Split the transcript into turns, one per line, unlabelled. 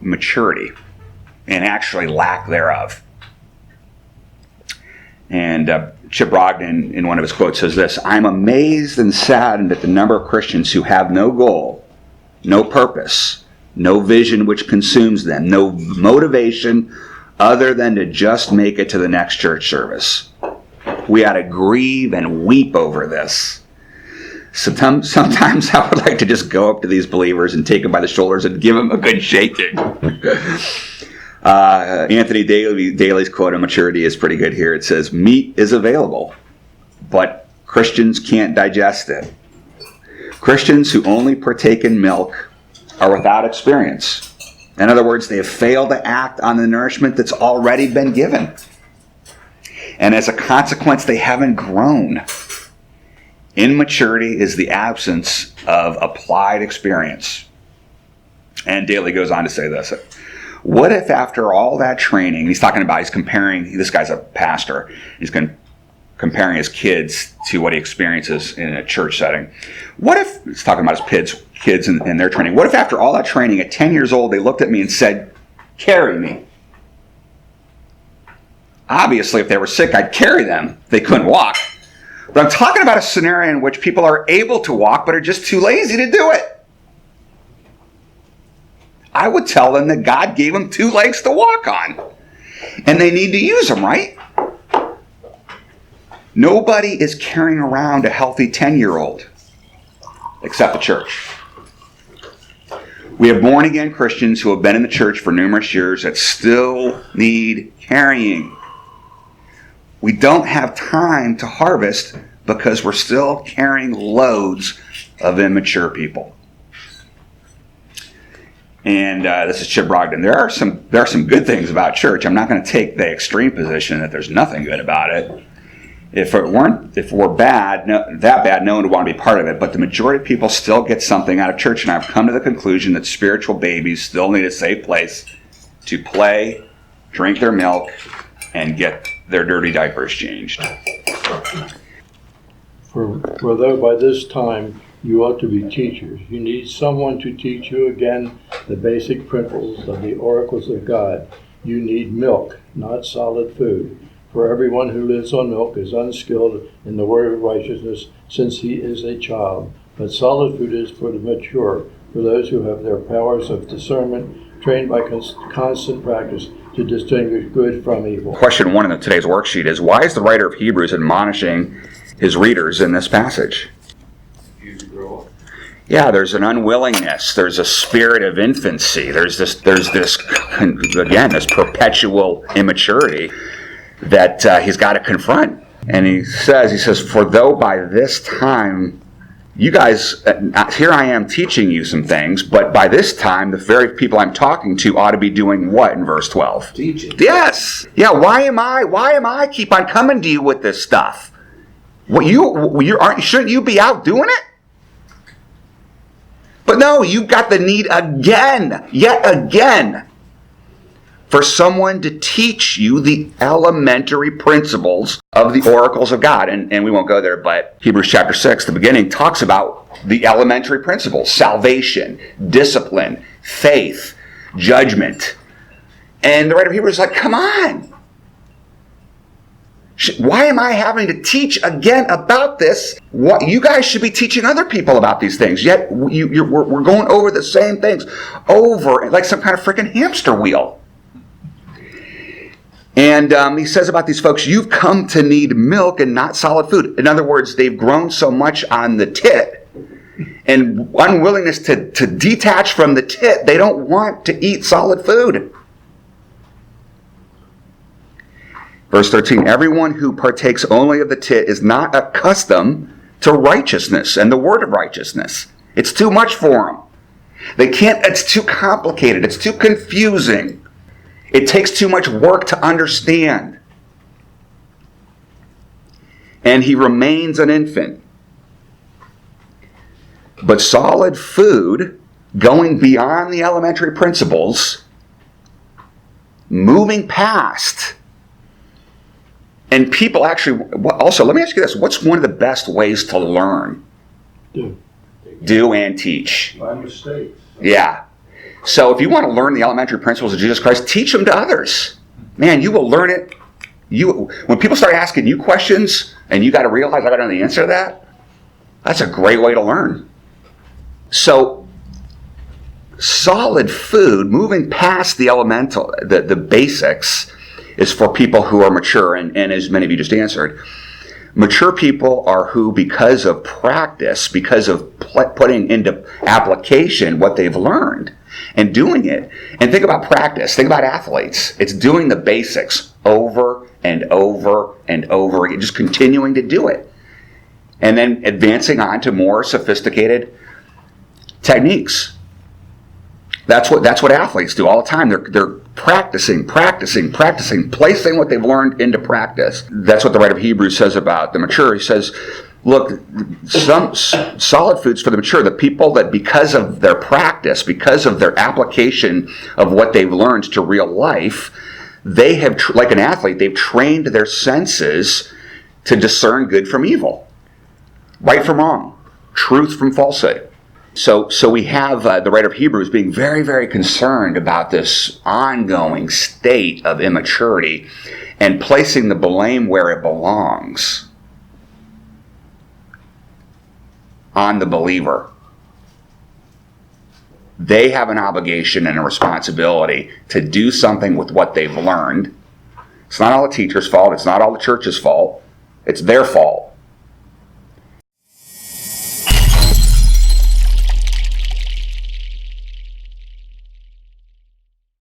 maturity and actually lack thereof. And Chip Brogden, in one of his quotes, says this: "I'm amazed and saddened at the number of Christians who have no goal, no purpose, no vision which consumes them, no motivation other than to just make it to the next church service. We ought to grieve and weep over this." Sometimes I would like to just go up to these believers and take them by the shoulders and give them a good shaking. Anthony Daly's quote on maturity is pretty good here. It says, "Meat is available, but Christians can't digest it. Christians who only partake in milk are without experience. In other words, they have failed to act on the nourishment that's already been given. And as a consequence, they haven't grown. Immaturity is the absence of applied experience." And Daly goes on to say this: "What if after all that training," he's comparing, this guy's a pastor, he's comparing his kids to what he experiences in a church setting. What if, he's talking about his kids and their training, what if after all that training at 10 years old they looked at me and said, 'Carry me'? Obviously, if they were sick, I'd carry them. They couldn't walk. But I'm talking about a scenario in which people are able to walk but are just too lazy to do it. I would tell them that God gave them 2 legs to walk on. And they need to use them, right? Nobody is carrying around a healthy 10-year-old except the church. We have born-again Christians who have been in the church for numerous years that still need carrying. We don't have time to harvest because we're still carrying loads of immature people. And this is Chip Brogden. There are some good things about church. I'm not going to take the extreme position that there's nothing good about it. If we're bad, that bad, no one would want to be part of it. But the majority of people still get something out of church, and I've come to the conclusion that spiritual babies still need a safe place to play, drink their milk, and get their dirty diapers changed.
For though by this time you ought to be teachers, you need someone to teach you again the basic principles of the oracles of God. You need milk, not solid food. For everyone who lives on milk is unskilled in the word of righteousness, since he is a child. But solid food is for the mature, for those who have their powers of discernment trained by constant practice to distinguish good from evil.
Question 1 in today's worksheet is, why is the writer of Hebrews admonishing his readers in this passage? Yeah, there's an unwillingness. There's a spirit of infancy. There's this perpetual immaturity that he's got to confront. And he says, for though by this time, you guys, here I am teaching you some things, but by this time, the very people I'm talking to ought to be doing what in verse 12?
Teaching.
Yes. Yeah, why am I keep on coming to you with this stuff? Shouldn't you be out doing it? But no, you've got the need yet again, for someone to teach you the elementary principles of the oracles of God. And we won't go there, but Hebrews chapter 6, the beginning, talks about the elementary principles: salvation, discipline, faith, judgment. And the writer of Hebrews is like, come on. Why am I having to teach again about this? What you guys should be teaching other people about these things. Yet we're going over the same things over like some kind of freaking hamster wheel. And he says about these folks, you've come to need milk and not solid food. In other words, they've grown so much on the tit and unwillingness to detach from the tit, they don't want to eat solid food. Verse 13, everyone who partakes only of the tit is not accustomed to righteousness and the word of righteousness. It's too much for them. It's too complicated. It's too confusing. It takes too much work to understand. And he remains an infant. But solid food, going beyond the elementary principles, moving past. And people actually, also, let me ask you this. What's one of the best ways to learn?
Do
Do and teach.
By mistakes.
Yeah. So if you want to learn the elementary principles of Jesus Christ, teach them to others. Man, you will learn it. When people start asking you questions and you got to realize I got to know the answer to that, that's a great way to learn. So solid food, moving past the elemental, the basics, is for people who are mature. And as many of you just answered, mature people are who, because of practice, because of putting into application what they've learned and doing it. And think about practice. Think about athletes. It's doing the basics over and over and over again, just continuing to do it. And then advancing on to more sophisticated techniques. That's what athletes do all the time. They're practicing, placing what they've learned into practice. That's what the writer of Hebrews says about the mature. He says, look, some solid foods for the mature, the people that because of their practice, because of their application of what they've learned to real life, they have, like an athlete, they've trained their senses to discern good from evil, right from wrong, truth from falsehood. So we have the writer of Hebrews being very, very concerned about this ongoing state of immaturity and placing the blame where it belongs, on the believer. They have an obligation and a responsibility to do something with what they've learned. It's not all the teacher's fault. It's not all the church's fault. It's their fault.